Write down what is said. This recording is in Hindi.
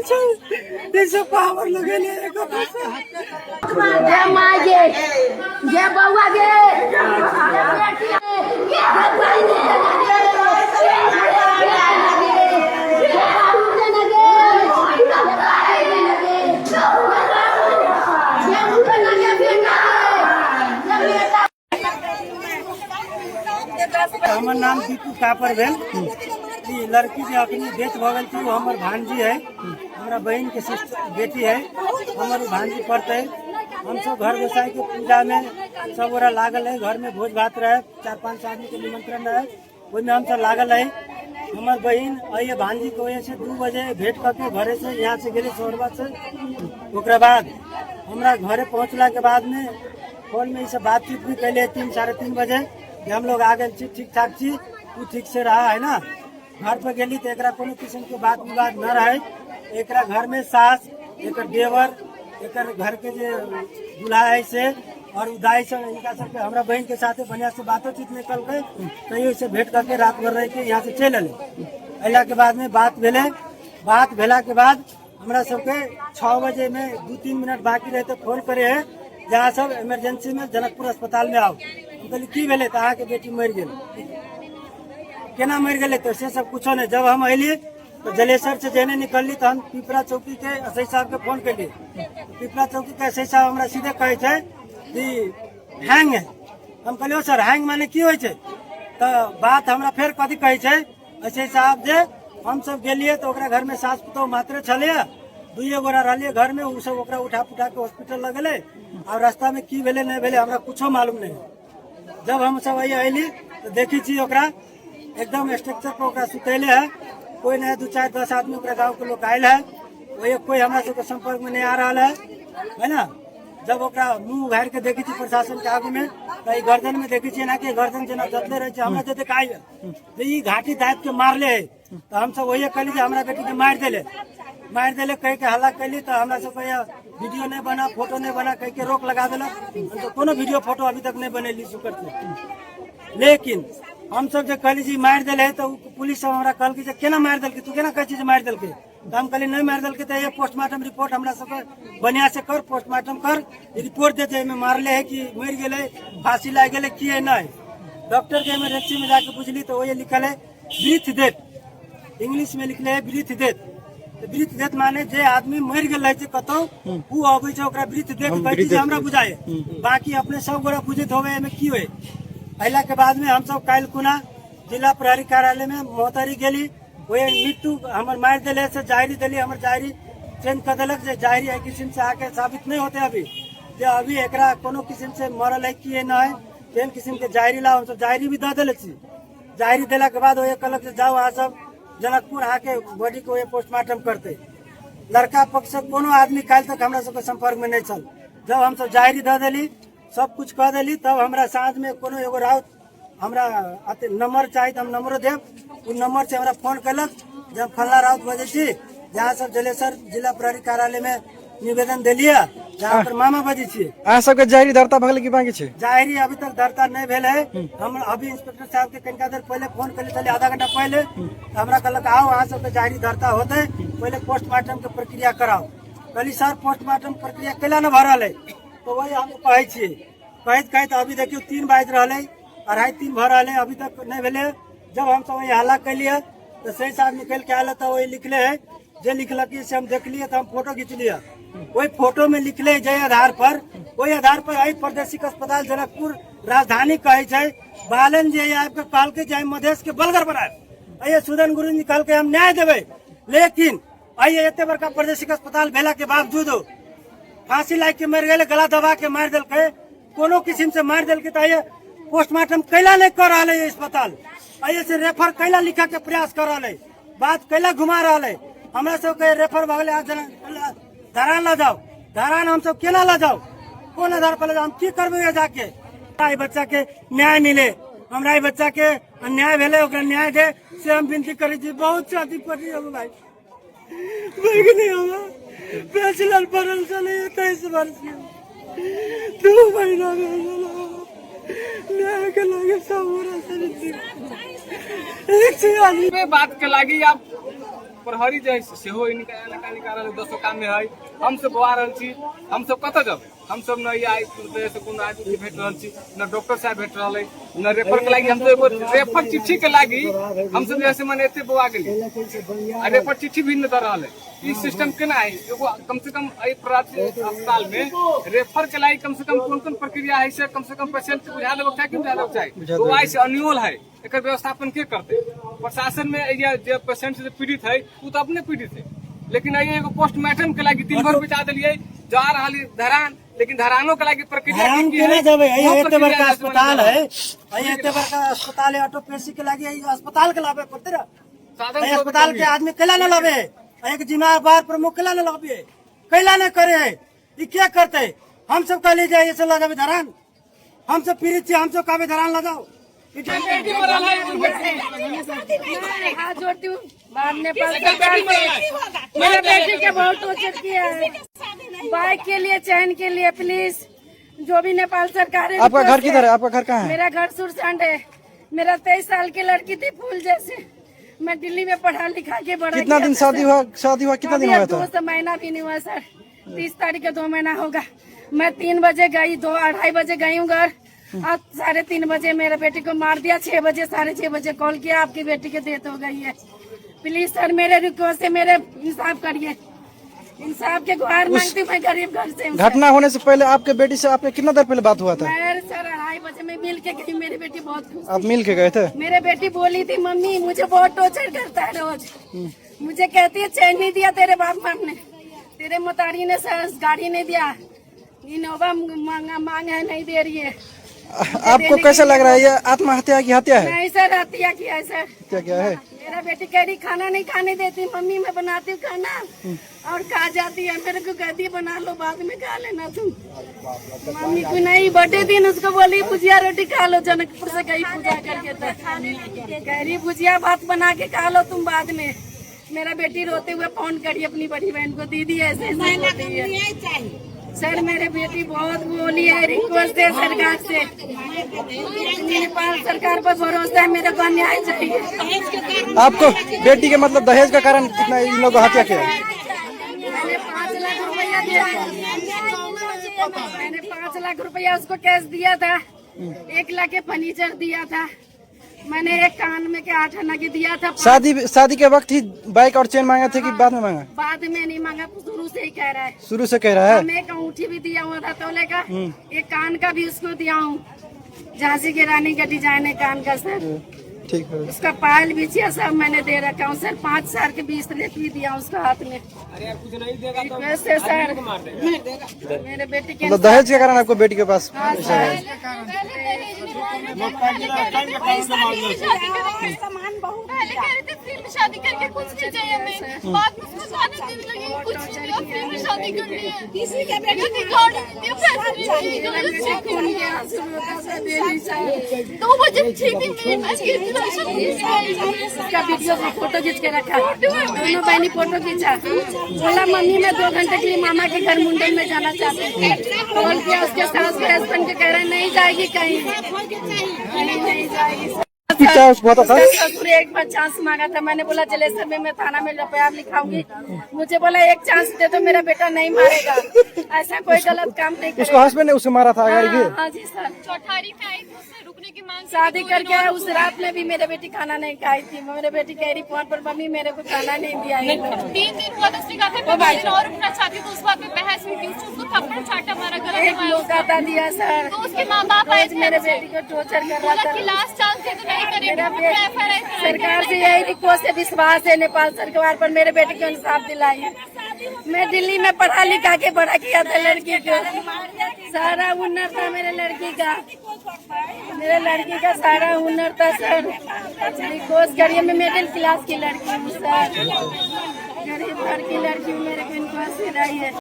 जैसे पावर लगे ले जय माँ गे जय बउआ गे हमर नाम दीपू कापर भेल। ई लड़की जो अपनी डेथ भगल थी वो हमार भांजी है, हमारा बहन के सिस्टर बेटी है, हमारी भांजी पढ़ते है। हम सब घर गोसाई के पूजा में सब ओरा लागल है। घर में भोज भात रहे, 4-5 आदमी के निमंत्रण रहे, उसमें हम सब लागल है। हमार बहन आइए भांजी के वजह से 2 बजे भेंट करके घरे से यहाँ से गए सोरबा से। ओकरा बाद हमारा घरे पहुँचला के बाद में फोन में सब बातचीत भी कैले 3-3:30 बजे कि हम लोग आ गए ठीक ठाक छी, तू ठीक से रहा है ना। घर पर गेली तो एक कोनो किस्म के बात विवाद न रहे। एक घर में सास, एक देवर, एक घर के जो दूल्हा है से और उदाई से इनका सबके हमारा बहन के साथ बढ़िया से बातचीत निकल गए। कहीं से भेंट करके रात भर रह के यहाँ से चल अला के बाद में बात भेला के बाद हमारा सबके 6 बजे में 2-3 मिनट बाकी रहे तो फोन करे है जहाँ सब इमरजेंसी में जनकपुर अस्पताल में आओ। कहली की भेले तो अहाँ के बेटी मर गई, केना मर गए तो से सब कुछ नहीं। जब हम अली तो जलेसर से जेने निकलली तो हम पिपरा चौकी के एसआई साहब के फोन कैली। पिपरा चौकी के एसआई साहब हमरा सीधे कहे थे कि हैंग है। हम कहलियो सर हैंग माने की होय छे? तो बात हमरा फिर कथी कहे छे एसआई साहब जे हम सब गेलिए तो ओकरा घर में सास पुतोह मात्र छले, 2 गोरा रहलिए घर में, उ सब ओकरा उठा पुठा के हॉस्पिटल लगले और रास्ता में की भेले नहीं भेले हमरा कुछो मालूम नहीं। जब हम सब अली तो देखी छी ओकरा एकदम स्ट्रक्चर पर ओकरा सुतैले है, कोई नहीं 2-4-10 आदमी ओकरा गाँव के लोग आयल है, वो कोई हमरा सबके संपर्क में नहीं आ रहा है ना। जब ओकरा मुंह उघार के देखी थी प्रशासन के आगे में तो गर्दन में देखी थी ना कि गर्दन जना जतले रहे हमरा जते काई तो ई घाटी दाब के मारले है। तो हम सब वही कहली जे हमरा बेटी के मार देले कह के हल्ला कैली। तो हमरा सब वीडियो नहीं बना, फोटो नहीं बना कह के रोक लगा दिला। तो कोनो वीडियो फोटो अभी तक नहीं बनेली शुक्र से। लेकिन हम सब जो कहली जी मार दिले है तो पुलिस सब हमरा कहल कि केना मार दिल, तू केना कह मार दिल। तो हम कहली नहीं मार दिल तो ये पोस्टमार्टम रिपोर्ट हमरा सब बढ़िया से कर, पोस्टमार्टम कर, रिपोर्ट देते में मारले है कि मर गए, फांसी लाग गए कि है नहीं। डॉक्टर के इमरजेंसी में जाके पूछली तो वो लिखल है ब्रीथ डेथ, इंग्लिश में लिखले है ब्रीथ डेथ। ब्रीथ डेथ माने जे आदमी मर गए कतो उ अबै छै ओकरा ब्रीथ डेथ कहै छै हमरा बुझाए। बाकी अपने सब गोरा बुझैत होवे एमे की होय। अइला के बाद में हम सब काल कुना जिला प्रहरी कार्यालय में मोहतरी गेली, ओए मिट्टू हमर मार देले से जायरी देली, हमर जायरी चेंज कर देलक जे जायरी है किस्म से आके साबित नहीं होते अभी जे अभी एकरा कोनो किस्म से मरल है कि न है, तेन किस्म के जायरी ला हम सब जायरी भी द देले छी। जायरी देला के बाद ओए कहलक से जाओ आ सब जनकपुर आके बॉडी को पोस्टमार्टम करते। लड़का पक्ष से कोनो आदमी काल तक हमरा सबके संपर्क में नहीं चल। जब हम सब जायरी द देली, सब कुछ कह देली, तब हमरा साँझ में कोनो एगो राउत हमरा नंबर चाहिए तो हम नंबर देव, उ नंबर से हमरा फोन कलक जब फल्ला राउत बजे छी जहाँ सब जलेसर जिला प्रहरी कार्यालय में निवेदन दिलिए जहाँ पर मामा बजी छी। अहाँ सबके जायरी धरता भगल की बाकी छे? जायरी अभी तक धरता नहीं भेल है। हम अभी इंस्पेक्टर साहब के कनिका देर पहले फोन करी चले आधा घंटा पहले, हमरा कहलक आओ अहाँ सबके जायरी धरता होते पहले पोस्टमार्टम के प्रक्रिया कराओ। कहली सर पोस्टमार्टम प्रक्रिया कैला न भरल है? तो वही हम कहे छी कहत अभी देखियो 3 बाज रहा है, 2:30-3 भर रहा है, अभी तक नहीं भेले। जब हम सब वही हल्ला कैलिए तो सही साहब निकल के आयल तो वही लिखले है जे लिखलक से हम देख लिए तो हम फोटो खींच लिया। वही फोटो में लिखले जय आधार पर, वही आधार पर आई प्रादेशिक अस्पताल जनकपुर राजधानी कहे छे बालन जे आपके कहल के जाय मधेश के बलगर बनाए आइए सुदन गुरु निकाल के हम न्याय देवे। लेकिन आइए एते बड़का प्रादेशिक अस्पताल भेला के बावजूद फांसी लाग के मर गए, गला दबा के मार दिल, कोनो किस्म से मार दिल। तो आइए पोस्टमार्टम कैला नहीं कर रहा है अस्पताल, आइए से रेफर कैला लिखा के प्रयास कर रहा है, बात कैला घुमा रहा है। हमरा सब के रेफर भगले धरान ला जाओ, धरान हम सब केना ला जाओ, कौन आधार पर हम की करबे जाके? बच्चा के न्याय मिले, हमरा बच्चा के अन्याय भेले ओकरा न्याय दे से हम विनती करे छी। बहुत शादी पड़ी हम भाई बैगनी हम बैचलर पढ़ल चले 23 वर्ष के 2 महीना में न्याय के लगे सब पूरा शरीर एक से आदमी बात के लागी आप प्रहरी जो है सेहो निकाल 200 काम में है। हम सब बवा रहल छी, हम सब कतऽ जाबे? हम सब न आई से कोनो आदमी भेट रहल छी, न डॉक्टर साहब भेट रहल है, न रेफर के लागी। हम सब रेफर चिट्ठी के लागी हम सब जैसे माने एते बवा गेली आ रेफर चिट्ठी भी न दे रहल है। ई सिस्टम केना है? एगो कम से कम एहि प्राथमिक अस्पताल में रेफर के लागी कम से कम कोन प्रक्रिया है से कम पेशेंट के बुझा देबक चाही कि बुझा देबक चाही? तो आई से अनियोल है, एकर व्यवस्थापन के करते? प्रशासन में या जे पेशेंट से पीड़ित है वो तो अपने पीड़ित है, लेकिन एगो पोस्टमार्टम के लागी दिन भर बिता दिलिए, जा रहा धरान, लेकिन धरानो के लागी प्रक्रिया धरान केना जाबे? एते बड़का अस्पताल है, एते बड़का अस्पताल है, ऑटोपेसी के लागी अस्पताल के लाबे पड़ते रह। अस्पताल के आदमी केला न लाबे? एक जिम्मेदार प्रमुख केला न लाबे? कैला न करे? ये क्या करते? हम सब कह लीजिए ये चला जाबे धरान, हम सब पीड़ित छी, हम सब कहबे धरान ला जाओ। हाथ जोड़ती हूँ, बाद नेपाल सरकार ने मेरे बेटी के बहुत टॉर्चर किया है। बाइक के लिए, चैन के लिए, प्लीज जो भी नेपाल सरकार है। आपका घर किधर है? आपका घर कहाँ है? मेरा घर सुरसंड है। मेरा 23 साल की लड़की थी फूल जैसे, मैं दिल्ली में पढ़ा लिखा के बड़ा। कितना दिन शादी हुआ कितना दिन हुआ था? 2 महीना भी नहीं हुआ सर, 30 तारीख को 2 महीना होगा। मैं 3 बजे गई, 2-2:30 बजे गई हूँ घर, आज 3:30 बजे मेरे बेटी को मार दिया। 6 बजे 6:30 बजे कॉल किया, आपकी बेटी की डेथ हो गई है। प्लीज सर मेरे रिक्वेस्ट है, मेरे इंसाफ करिए, इंसाफ के गुहार मांगती हूँ मैं गरीब घर से। घटना होने से पहले आपके बेटी से आपने कितना देर पहले बात हुआ था? मैं सर 2:30 बजे में मिल के गई, मेरी बेटी बहुत खुश। आप मिल के गए थे? मेरे बेटी बोली थी मम्मी मुझे बहुत टॉर्चर करता है रोज, मुझे कहती है चैन नहीं दिया तेरे बाप बाप ने, तेरे मुतारी ने गाड़ी नहीं दिया, इनोवा मांग है नहीं दे रही है। आपको कैसा लग रहा है, ये आत्महत्या की हत्या है? नहीं सर, हत्या किया है सर। क्या क्या है? मेरा बेटी कह रही खाना नहीं खाने देती, मम्मी मैं बनाती हूँ खाना और खा जाती है। मेरे को कहती है बना लो बाद में खा लेना तुम। मम्मी को नहीं, बर्थडे दिन उसको बोली भुजिया रोटी खा लो, जनकपुर से गई पूजा करके तक, कह रही भुजिया भात बना के खा लो तुम बाद में। मेरा बेटी रोते हुए फोन करी अपनी बड़ी बहन को, दीदी ऐसे होती है। सर मेरे बेटी बहुत बोली है, रिक्वेस्ट है सरकार से, नेपाल सरकार पर भरोसा है, मेरे को न्याय चाहिए। आपको बेटी के मतलब दहेज का कारण इतना इन लोगों हत्या किया? मैंने 5 लाख रुपया दिया, मैंने 5 लाख रुपया उसको कैश दिया था, 1 लाख के फर्नीचर दिया था, मैंने एक कान में के 8 आना के दिया था। शादी के वक्त ही बाइक और चेन मांगा था कि बाद में मांगा? बाद में नहीं मांगा, शुरू से ही कह रहा है। शुरू से कह रहा है? मैं एक अंगूठी भी दिया हुआ था तोले का, एक कान का भी उसको दिया हूँ, झांसी की रानी का डिजाइन है कान का सर, ठीक है। उसका पायल भी सब मैंने दे रखा हूँ सर। 5 साल के 20 भी दिया उसका हाथ में। वैसे सर मेरे बेटी के दहेज के कारण आपको बेटी के पास? शादी करके कुछ नहीं चाहिए हमें, बाद में उसको जाने देने लगी कुछ फिर भी शादी कर ली है। किसी के बेटे ने कार्ड दिया, पैसे 2 बजे ठीक उसका वीडियो में फोटो खींच के रखा, दोनों बहनी फोटो खींचा, बोला मम्मी मैं 2 घंटे के लिए मामा के घर मुंडन में जाना चाहती हूँ। कॉल किया उसके सास के हस्बैंड के, कह रहे नहीं जाएगी कहीं, नहीं जाएगी। ससुर एक बार चांस मांगा था, मैंने बोला जलेसर में मैं थाना में एफआईआर लिखाऊंगी, मुझे बोला 1 चांस दे दो, मेरा बेटा नहीं मारेगा, ऐसा कोई गलत काम नहीं करेगा। उसको हस्बैंड ने उसे मारा था? हाँ जी सर, चौठारी पे आई तो उससे रुकने की मांग, शादी करके आया, उस रात में भी मेरे बेटी खाना नहीं खाई थी। मेरे बेटी कह रही फोन पर मम्मी मेरे को खाना नहीं दिया। 3 दिन हुआ तो उसने कहा था और रुकना चाहती तो उस बात में बहस हुई थी, उसको थप्पड़ चाटा मारा, गला दिया सर। तो उसके माँ बाप आए मेरे बेटी को टॉर्चर कर रहा था। लास्ट चांस दे तो नहीं करेगा। सरकार से यही रिक्वेस्ट है, विश्वास है नेपाल सरकार पर, मेरे बेटे को इंसाफ दिलाइए। मैं दिल्ली में पढ़ा लिखा के बड़ा किया था लड़की को, सारा हुनर था मेरे लड़की का, मेरे लड़की का सारा हुनर था सर। रिक्वेस्ट करिए, मैं मिडिल क्लास की लड़की हूँ सर, गरीब घर की लड़की हूँ, मेरे को इंसाफ दिलाइए।